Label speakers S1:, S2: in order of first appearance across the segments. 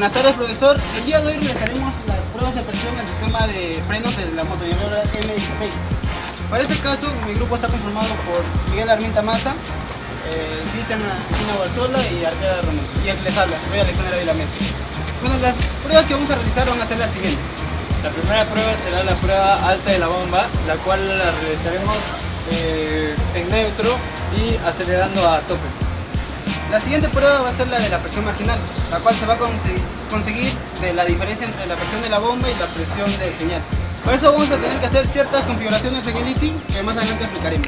S1: Buenas tardes, profesor. El día de hoy realizaremos las pruebas de presión al sistema de frenos de la motoniveladora M16. Para este caso, mi grupo está conformado por Miguel Arminta Maza, Cristian Barzola y Arteda Romero. Y el que les habla, soy Alexander Ávila Mesa. Bueno, las pruebas que vamos a realizar van a ser las siguientes.
S2: La primera prueba será la prueba alta de la bomba, la cual la realizaremos en neutro y acelerando a tope.
S1: La siguiente prueba va a ser la de la presión marginal, la cual se va a conseguir de la diferencia entre la presión de la bomba y la presión de señal. Por eso vamos a tener que hacer ciertas configuraciones en el ITI que más adelante explicaremos.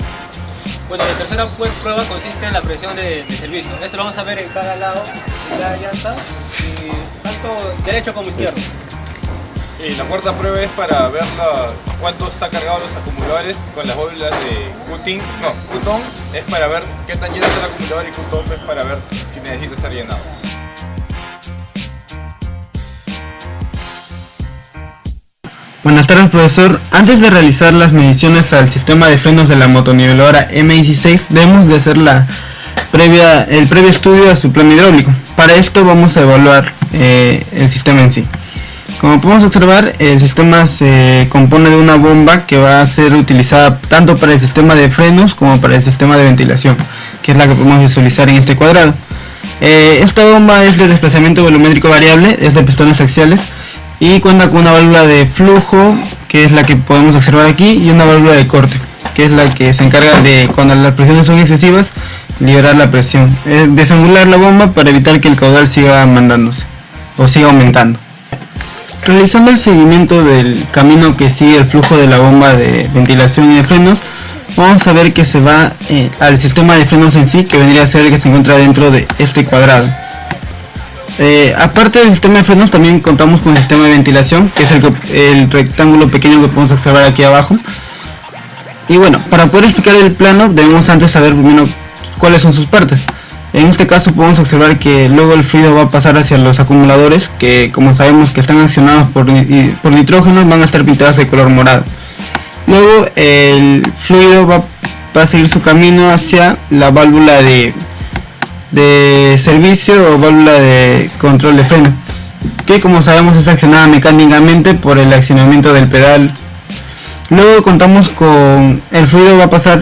S3: Bueno, la tercera prueba consiste en la presión de servicio. Esto lo vamos a ver en cada lado de la llanta, tanto derecho como izquierdo.
S4: Y la cuarta prueba es para ver cuánto está cargado los acumuladores con las válvulas de Q-TON es para ver qué tan lleno está el acumulador y Q-TOP es para ver si necesita ser llenado.
S5: Buenas tardes, profesor. Antes de realizar las mediciones al sistema de frenos de la motoniveladora M16 debemos de hacer el previo estudio a su plano hidráulico. Para esto vamos a evaluar el sistema en sí. Como podemos observar, el sistema se compone de una bomba que va a ser utilizada tanto para el sistema de frenos como para el sistema de ventilación, que es la que podemos visualizar en este cuadrado. Esta bomba es de desplazamiento volumétrico variable, es de pistones axiales y cuenta con una válvula de flujo, que es la que podemos observar aquí, y una válvula de corte, que es la que se encarga de, cuando las presiones son excesivas, liberar la presión, desangular la bomba para evitar que el caudal siga mandándose o siga aumentando. Realizando el seguimiento del camino que sigue el flujo de la bomba de ventilación y de frenos, vamos a ver que se va al sistema de frenos en sí, que vendría a ser el que se encuentra dentro de este cuadrado. Aparte del sistema de frenos, también contamos con el sistema de ventilación, que es el rectángulo pequeño que podemos observar aquí abajo. Y bueno, para poder explicar el plano debemos antes saber primero cuáles son sus partes. En este caso podemos observar que luego el fluido va a pasar hacia los acumuladores, que como sabemos que están accionados por nitrógeno, van a estar pintados de color morado. Luego el fluido va a seguir su camino hacia la válvula de servicio o válvula de control de freno, que como sabemos es accionada mecánicamente por el accionamiento del pedal. Luego contamos con el fluido pasa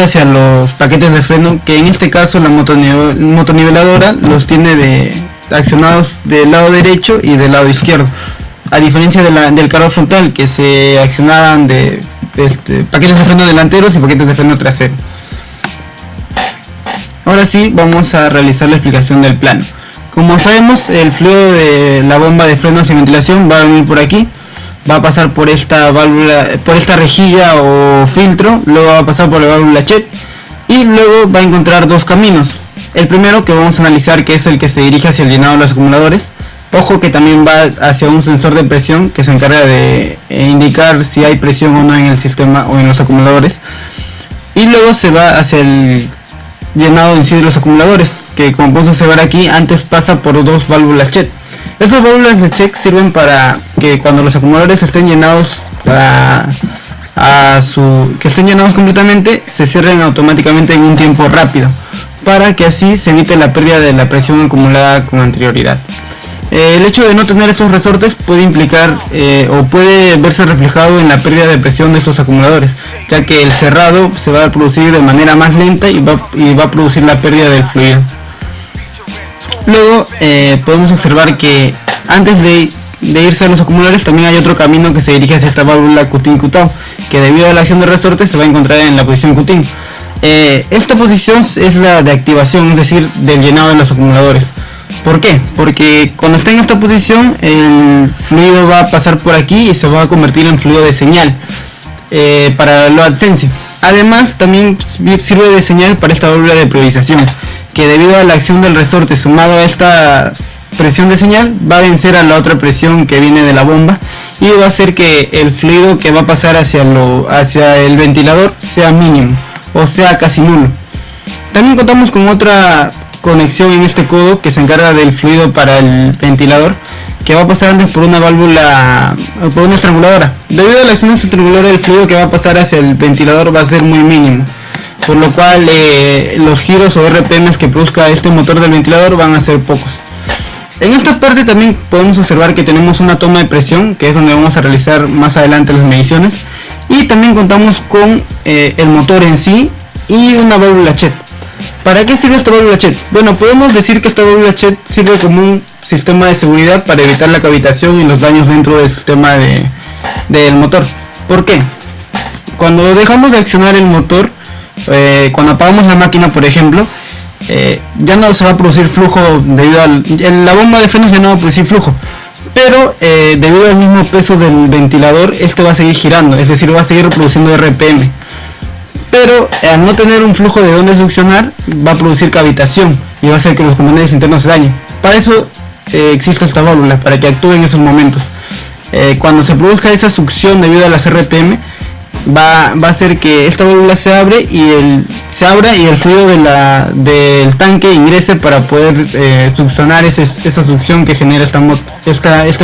S5: hacia los paquetes de freno, que en este caso la motoniveladora los tiene accionados del lado derecho y del lado izquierdo, a diferencia del carro frontal, que se accionaban de paquetes de freno delanteros y paquetes de freno trasero. Ahora sí vamos a realizar la explicación del plano. Como sabemos, el fluido de la bomba de frenos y ventilación va a venir por aquí, va a pasar por esta válvula, por esta rejilla o filtro, luego va a pasar por la válvula Chet y luego va a encontrar dos caminos. El primero que vamos a analizar, que es el que se dirige hacia el llenado de los acumuladores. Ojo que también va hacia un sensor de presión que se encarga de indicar si hay presión o no en el sistema o en los acumuladores. Y luego se va hacia el llenado en sí de los acumuladores, que como podemos observar aquí, antes pasa por dos válvulas Chet. Estas válvulas de check sirven para que cuando los acumuladores estén llenados que estén llenados completamente, se cierren automáticamente en un tiempo rápido, para que así se evite la pérdida de la presión acumulada con anterioridad. El hecho de no tener estos resortes puede implicar o puede verse reflejado en la pérdida de presión de estos acumuladores, ya que el cerrado se va a producir de manera más lenta y va a producir la pérdida del fluido. Luego podemos observar que antes de irse a los acumuladores también hay otro camino que se dirige hacia esta válvula Q-TIN-Q-TAO, que debido a la acción de resorte se va a encontrar en la posición Q-TIN. Esta posición es la de activación, es decir, del llenado de los acumuladores. ¿Por qué? Porque cuando está en esta posición el fluido va a pasar por aquí y se va a convertir en fluido de señal para la load sensing. Además también sirve de señal para esta válvula de priorización, que debido a la acción del resorte sumado a esta presión de señal va a vencer a la otra presión que viene de la bomba y va a hacer que el fluido que va a pasar hacia el ventilador sea mínimo o sea casi nulo. También contamos con otra conexión en este codo que se encarga del fluido para el ventilador, que va a pasar antes por una válvula, por una estranguladora. Debido a la acción de esta estranguladora, el fluido que va a pasar hacia el ventilador va a ser muy mínimo, por lo cual los giros o RPMs que produzca este motor del ventilador van a ser pocos. En esta parte también podemos observar que tenemos una toma de presión, que es donde vamos a realizar más adelante las mediciones, y también contamos con el motor en sí y una válvula Chet. ¿Para qué sirve esta válvula Chet? Bueno, podemos decir que esta válvula Chet sirve como un sistema de seguridad para evitar la cavitación y los daños dentro del sistema del motor. ¿Por qué? Cuando dejamos de accionar el motor, cuando apagamos la máquina, por ejemplo, ya no se va a producir flujo debido la bomba de frenos ya no va a producir flujo, pero debido al mismo peso del ventilador, este va a seguir girando, es decir, va a seguir produciendo RPM, pero al no tener un flujo de donde succionar, va a producir cavitación y va a hacer que los componentes internos se dañen. Para eso existe esta válvula, para que actúe en esos momentos. Cuando se produzca esa succión debido a las RPM, va a hacer que esta válvula se abra y el fluido del tanque ingrese para poder succionar esa succión que genera este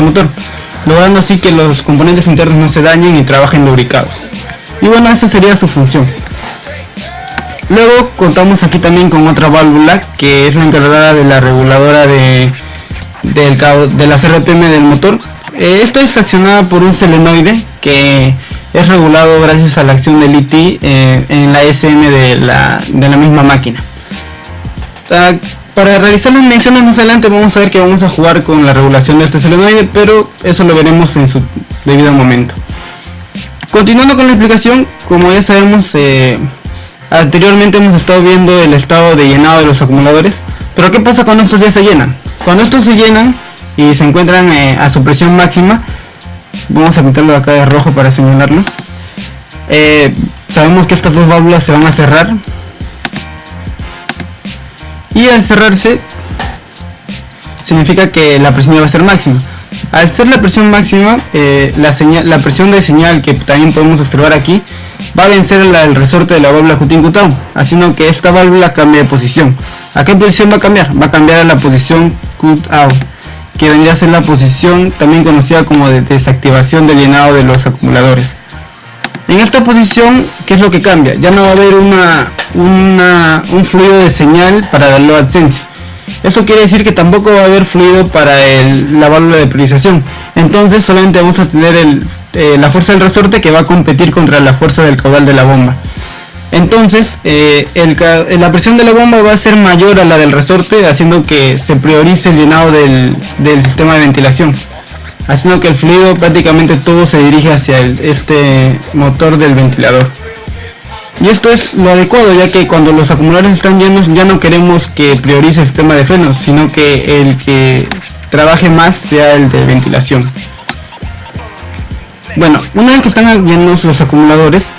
S5: motor, logrando así que los componentes internos no se dañen y trabajen lubricados. Y bueno, esa sería su función. Luego contamos aquí también con otra válvula que es la encargada de la reguladora de las RPM del motor. Esta es accionada por un solenoide que es regulado gracias a la acción del IT en la SM de la misma máquina. Para realizar las mediciones más adelante vamos a ver que vamos a jugar con la regulación de este solenoide, pero eso lo veremos en su debido momento. Continuando con la explicación, como ya sabemos, anteriormente hemos estado viendo el estado de llenado de los acumuladores, pero ¿qué pasa cuando estos ya se llenan? Cuando estos se llenan y se encuentran a su presión máxima, vamos a pintarlo de acá de rojo para señalarlo, sabemos que estas dos válvulas se van a cerrar, y al cerrarse significa que la presión ya va a ser máxima. Al ser la presión máxima, la presión de señal, que también podemos observar aquí, va a vencer el resorte de la válvula Q-in-Q-out, haciendo que esta válvula cambie de posición. ¿A qué posición va a cambiar? Va a cambiar a la posición Q-out, que vendría a ser la posición también conocida como de desactivación del llenado de los acumuladores. En esta posición, ¿qué es lo que cambia? Ya no va a haber un fluido de señal para la load sense. Esto quiere decir que tampoco va a haber fluido para la válvula de priorización. Entonces solamente vamos a tener la fuerza del resorte que va a competir contra la fuerza del caudal de la bomba. Entonces la presión de la bomba va a ser mayor a la del resorte, haciendo que se priorice el llenado del sistema de ventilación, haciendo que el fluido prácticamente todo se dirige hacia este motor del ventilador. Y esto es lo adecuado, ya que cuando los acumuladores están llenos ya no queremos que priorice el sistema de frenos, sino que el que trabaje más sea el de ventilación. Bueno, una vez que están llenos los acumuladores,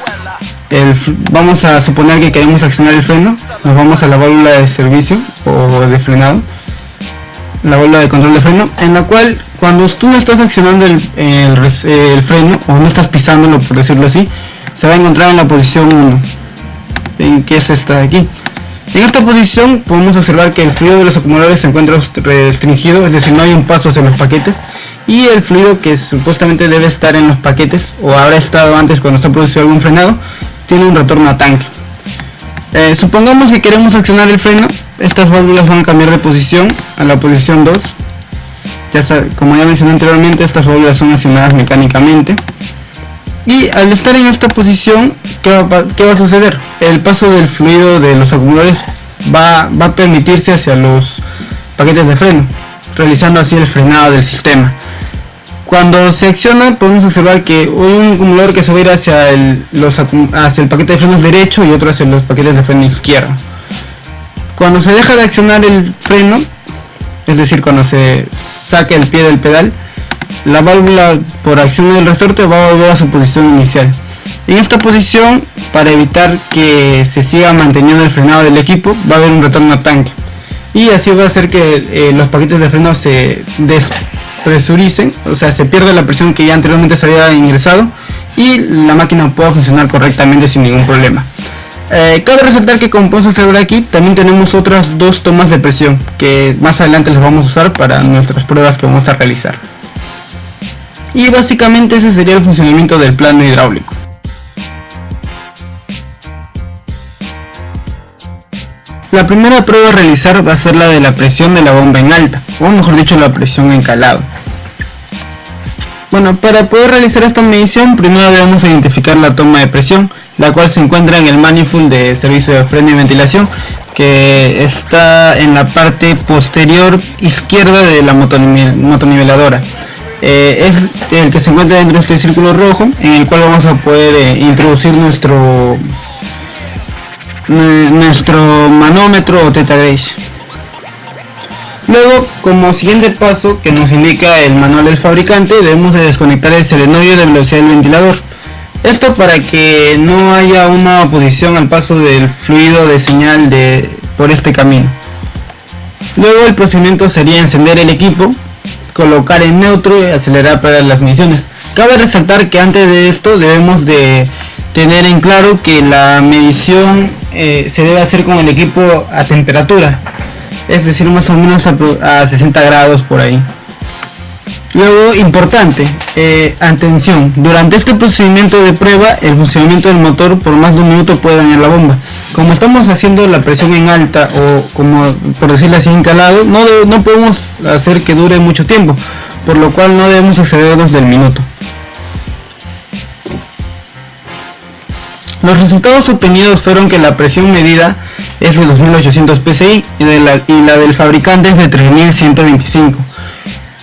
S5: vamos a suponer que queremos accionar el freno. Nos vamos a la válvula de servicio o de frenado, la válvula de control de freno, en la cual cuando tú estás accionando el freno, o no estás pisándolo, por decirlo así, se va a encontrar en la posición 1, que es esta de aquí. En esta posición podemos observar que el fluido de los acumuladores se encuentra restringido, es decir, no hay un paso hacia los paquetes, y el fluido que supuestamente debe estar en los paquetes, o habrá estado antes cuando se ha producido algún frenado, tiene un retorno a tanque. Supongamos que queremos accionar el freno. Estas válvulas van a cambiar de posición a la posición 2. Como ya mencioné anteriormente, estas válvulas son accionadas mecánicamente. Y al estar en esta posición, ¿qué va a suceder? El paso del fluido de los acumuladores va a permitirse hacia los paquetes de freno, realizando así el frenado del sistema. Cuando se acciona, podemos observar que hay un acumulador que se va a ir hacia el paquete de frenos derecho y otro hacia los paquetes de freno izquierdo. Cuando se deja de accionar el freno, es decir, cuando se saca el pie del pedal, la válvula por acción del resorte va a volver a su posición inicial. En esta posición, para evitar que se siga manteniendo el frenado del equipo, va a haber un retorno a tanque, y así va a hacer que los paquetes de freno se despresuricen, o sea, se pierde la presión que ya anteriormente se había ingresado y la máquina pueda funcionar correctamente sin ningún problema. Cabe resaltar que, como podemos observar aquí, también tenemos otras dos tomas de presión que más adelante las vamos a usar para nuestras pruebas que vamos a realizar. Y básicamente ese sería el funcionamiento del plano hidráulico. La primera prueba a realizar va a ser la de la presión de la bomba en alta, o mejor dicho, la presión en calado. Bueno, para poder realizar esta medición, primero debemos identificar la toma de presión, la cual se encuentra en el manifold de servicio de freno y ventilación, que está en la parte posterior izquierda de la motoniveladora. Es el que se encuentra dentro de este círculo rojo, en el cual vamos a poder introducir nuestro manómetro o theta gauge. Luego, como siguiente paso que nos indica el manual del fabricante, debemos de desconectar el solenoide de velocidad del ventilador. Esto para que no haya una oposición al paso del fluido de señal por este camino. Luego el procedimiento sería encender el equipo, colocar en neutro y acelerar para las mediciones. Cabe resaltar que antes de esto debemos de tener en claro que la medición se debe hacer con el equipo a temperatura, es decir, más o menos a 60 grados por ahí. Luego, importante, atención, durante este procedimiento de prueba, el funcionamiento del motor por más de un minuto puede dañar la bomba. Como estamos haciendo la presión en alta, o como por decirlo así, en calado, no podemos hacer que dure mucho tiempo, por lo cual no debemos excedernos del minuto. Los resultados obtenidos fueron que la presión medida es de 2800 psi y la del fabricante es de 3125,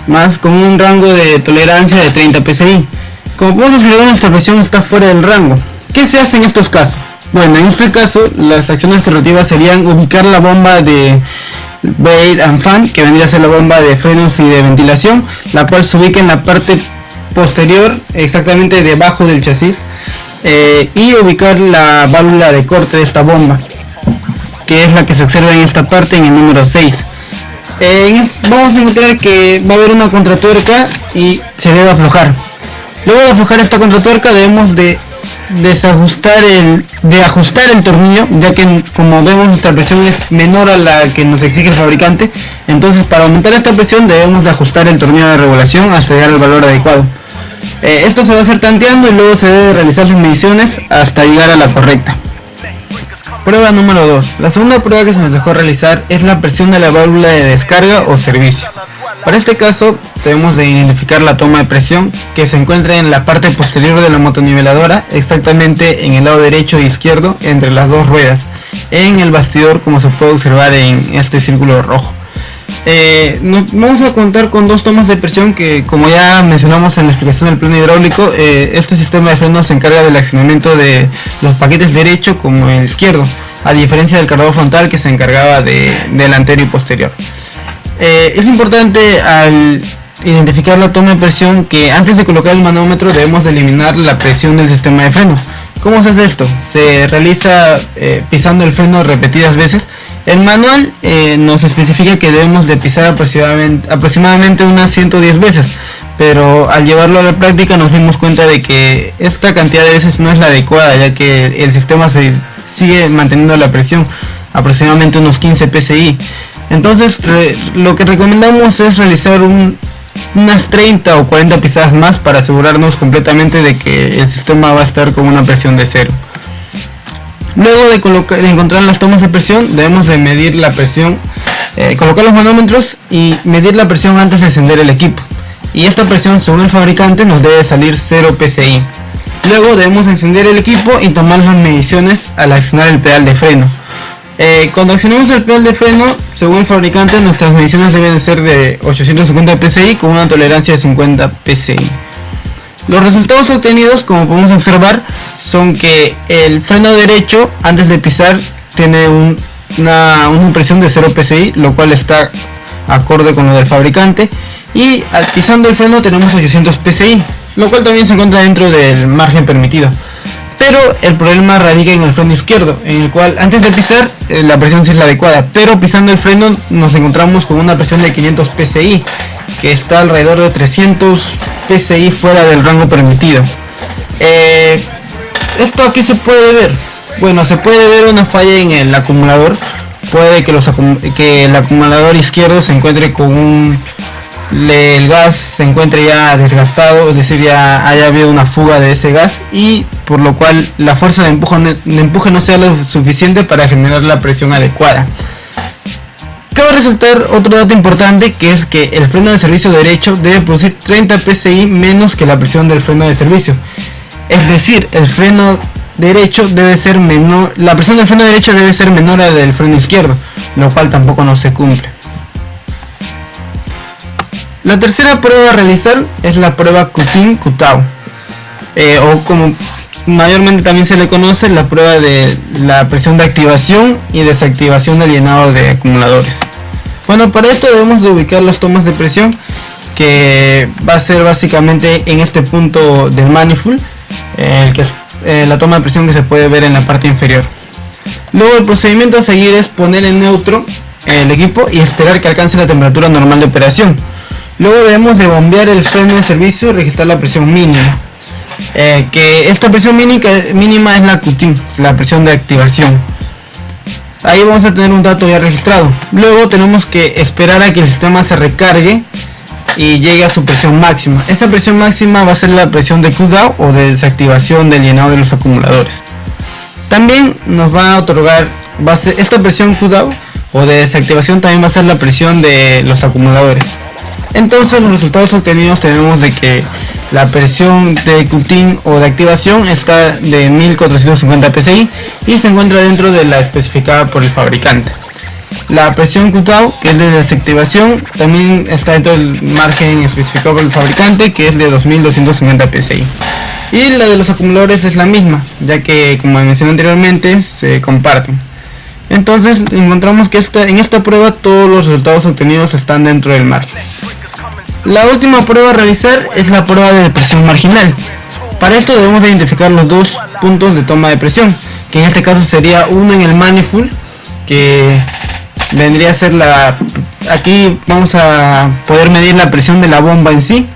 S5: más con un rango de tolerancia de 30 psi. Como podemos observar, nuestra presión está fuera del rango. ¿Qué se hace en estos casos? Bueno, en este caso las acciones correctivas serían ubicar la bomba de brake and fan, que vendría a ser la bomba de frenos y de ventilación, la cual se ubica en la parte posterior, exactamente debajo del chasis, y ubicar la válvula de corte de esta bomba, que es la que se observa en esta parte, en el número 6. Vamos a encontrar que va a haber una contratuerca y se debe aflojar. Luego de aflojar esta contratuerca debemos de ajustar el tornillo, ya que como vemos nuestra presión es menor a la que nos exige el fabricante. Entonces, para aumentar esta presión debemos de ajustar el tornillo de regulación hasta llegar al valor adecuado. Esto se va a hacer tanteando y luego se debe realizar las mediciones hasta llegar a la correcta. Prueba número 2. La segunda prueba que se nos dejó realizar es la presión de la válvula de descarga o servicio. Para este caso debemos de identificar la toma de presión, que se encuentra en la parte posterior de la motoniveladora, exactamente en el lado derecho e izquierdo entre las dos ruedas, en el bastidor, como se puede observar en este círculo rojo. Vamos a contar con dos tomas de presión que, como ya mencionamos en la explicación del plano hidráulico, este sistema de frenos se encarga del accionamiento de los paquetes derecho como el izquierdo, a diferencia del cargador frontal que se encargaba de delantero y posterior. Es importante al identificar la toma de presión que antes de colocar el manómetro debemos de eliminar la presión del sistema de frenos. ¿Cómo se hace esto? Se realiza pisando el freno repetidas veces. El manual nos especifica que debemos de pisar aproximadamente unas 110 veces, pero al llevarlo a la práctica nos dimos cuenta de que esta cantidad de veces no es la adecuada, ya que el sistema se sigue manteniendo la presión aproximadamente unos 15 psi. Entonces lo que recomendamos es realizar unas 30 o 40 pisadas más para asegurarnos completamente de que el sistema va a estar con una presión de cero. Luego de encontrar las tomas de presión, debemos de medir la presión, colocar los manómetros y medir la presión antes de encender el equipo. Y esta presión, según el fabricante, nos debe salir 0 psi. Luego debemos encender el equipo y tomar las mediciones al accionar el pedal de freno. Cuando accionamos el pedal de freno, según el fabricante, nuestras mediciones deben ser de 850 psi con una tolerancia de 50 psi. Los resultados obtenidos, como podemos observar, son que el freno derecho antes de pisar tiene una presión de 0 psi, lo cual está acorde con lo del fabricante, y pisando el freno tenemos 800 psi, lo cual también se encuentra dentro del margen permitido. Pero el problema radica en el freno izquierdo, en el cual antes de pisar la presión sí es la adecuada, pero pisando el freno nos encontramos con una presión de 500 psi, que está alrededor de 300 psi fuera del rango permitido. ¿Esto aquí se puede ver? Bueno, se puede ver una falla en el acumulador. Puede que el acumulador izquierdo se encuentre con el gas se encuentre ya desgastado, es decir, ya haya habido una fuga de ese gas, y por lo cual la fuerza de empuje no sea lo suficiente para generar la presión adecuada. Cabe resaltar otro dato importante, que es que el freno de servicio derecho debe producir 30 psi menos que la presión del freno de servicio. Es decir, el freno derecho debe ser menor, la presión del freno derecho debe ser menor a la del freno izquierdo, lo cual tampoco no se cumple. La tercera prueba a realizar es la prueba Cutin-Kutau, o como mayormente también se le conoce, la prueba de la presión de activación y desactivación del llenado de acumuladores. Bueno, para esto debemos de ubicar las tomas de presión, que va a ser básicamente en este punto del manifold, el que es la toma de presión que se puede ver en la parte inferior. Luego el procedimiento a seguir es poner en neutro el equipo y esperar que alcance la temperatura normal de operación. Luego debemos de bombear el freno de servicio y registrar la presión mínima, que esta presión mínima es la Cutin, la presión de activación. Ahí vamos a tener un dato ya registrado. Luego tenemos que esperar a que el sistema se recargue y llegue a su presión máxima. Esta presión máxima va a ser la presión de cooldown o de desactivación del llenado de los acumuladores. También nos va a otorgar, esta presión cooldown o de desactivación también va a ser la presión de los acumuladores. Entonces los resultados obtenidos tenemos de que la presión de Cutin o de activación está de 1450 psi y se encuentra dentro de la especificada por el fabricante. La presión Kutau, que es de desactivación, también está dentro del margen especificado por el fabricante, que es de 2250 psi. Y la de los acumuladores es la misma, ya que, como mencioné anteriormente, se comparten. Entonces encontramos que en esta prueba todos los resultados obtenidos están dentro del margen. La última prueba a realizar es la prueba de presión marginal. Para esto debemos de identificar los dos puntos de toma de presión, que en este caso sería uno en el manifold, que vendría a ser aquí vamos a poder medir la presión de la bomba en sí,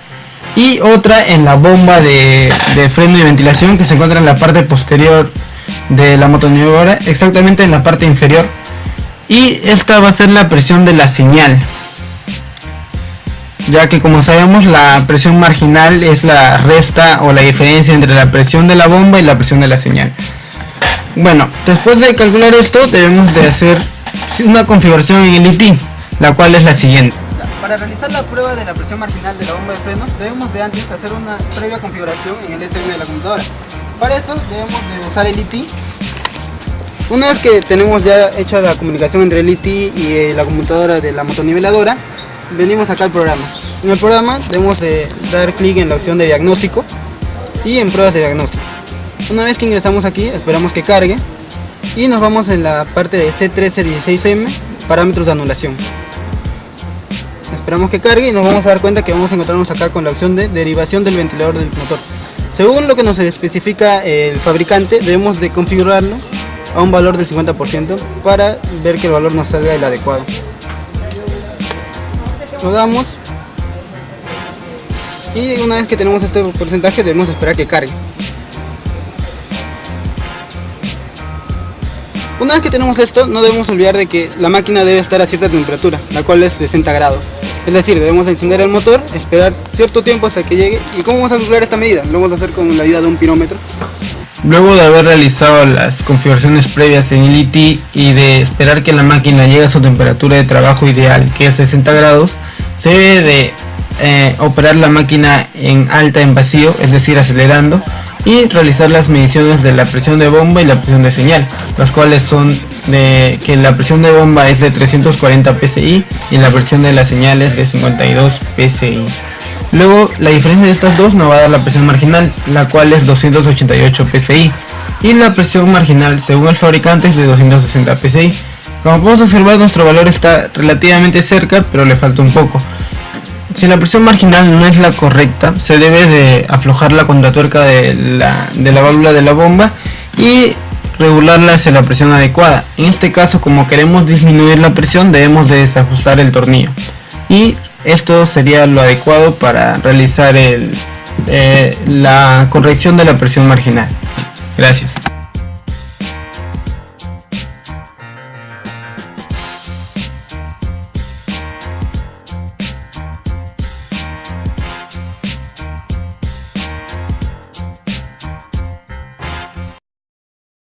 S5: y otra en la bomba de freno y ventilación, que se encuentra en la parte posterior de la motoneuradora, exactamente en la parte inferior, y esta va a ser la presión de la señal, ya que, como sabemos, la presión marginal es la resta o la diferencia entre la presión de la bomba y la presión de la señal. Bueno, después de calcular esto debemos de hacer una configuración en el IT, la cual es la siguiente.
S1: Para realizar la prueba de la presión marginal de la bomba de frenos, debemos de antes hacer una previa configuración en el SM de la computadora. Para eso debemos de usar el IT. Una vez que tenemos ya hecha la comunicación entre el IT y la computadora de la motoniveladora, venimos acá al programa. En el programa debemos de dar clic en la opción de diagnóstico y en pruebas de diagnóstico. Una vez que ingresamos aquí, esperamos que cargue y nos vamos en la parte de C1316M, parámetros de anulación. Esperamos que cargue y nos vamos a dar cuenta que vamos a encontrarnos acá con la opción de derivación del ventilador del motor. Según lo que nos especifica el fabricante, debemos de configurarlo a un valor del 50% para ver que el valor nos salga el adecuado. Lo damos y una vez que tenemos este porcentaje debemos esperar que cargue. Una vez que tenemos esto, no debemos olvidar de que la máquina debe estar a cierta temperatura, la cual es 60 grados. Es decir, debemos encender el motor, esperar cierto tiempo hasta que llegue. ¿Y cómo vamos a calcular esta medida? Lo vamos a hacer con la ayuda de un pirómetro.
S5: Luego de haber realizado las configuraciones previas en el IT y de esperar que la máquina llegue a su temperatura de trabajo ideal, que es 60 grados, se debe de operar la máquina en alta en vacío, es decir, acelerando, y realizar las mediciones de la presión de bomba y la presión de señal, las cuales son de que la presión de bomba es de 340 psi y la presión de la señal es de 52 psi. Luego la diferencia de estas dos nos va a dar la presión marginal, la cual es 288 psi, y la presión marginal según el fabricante es de 260 psi. Como podemos observar, nuestro valor está relativamente cerca, pero le falta un poco. Si la presión marginal no es la correcta, se debe de aflojar la contratuerca de la válvula de la bomba y regularla hacia la presión adecuada. En este caso, como queremos disminuir la presión, debemos de desajustar el tornillo. Y esto sería lo adecuado para realizar la corrección de la presión marginal. Gracias.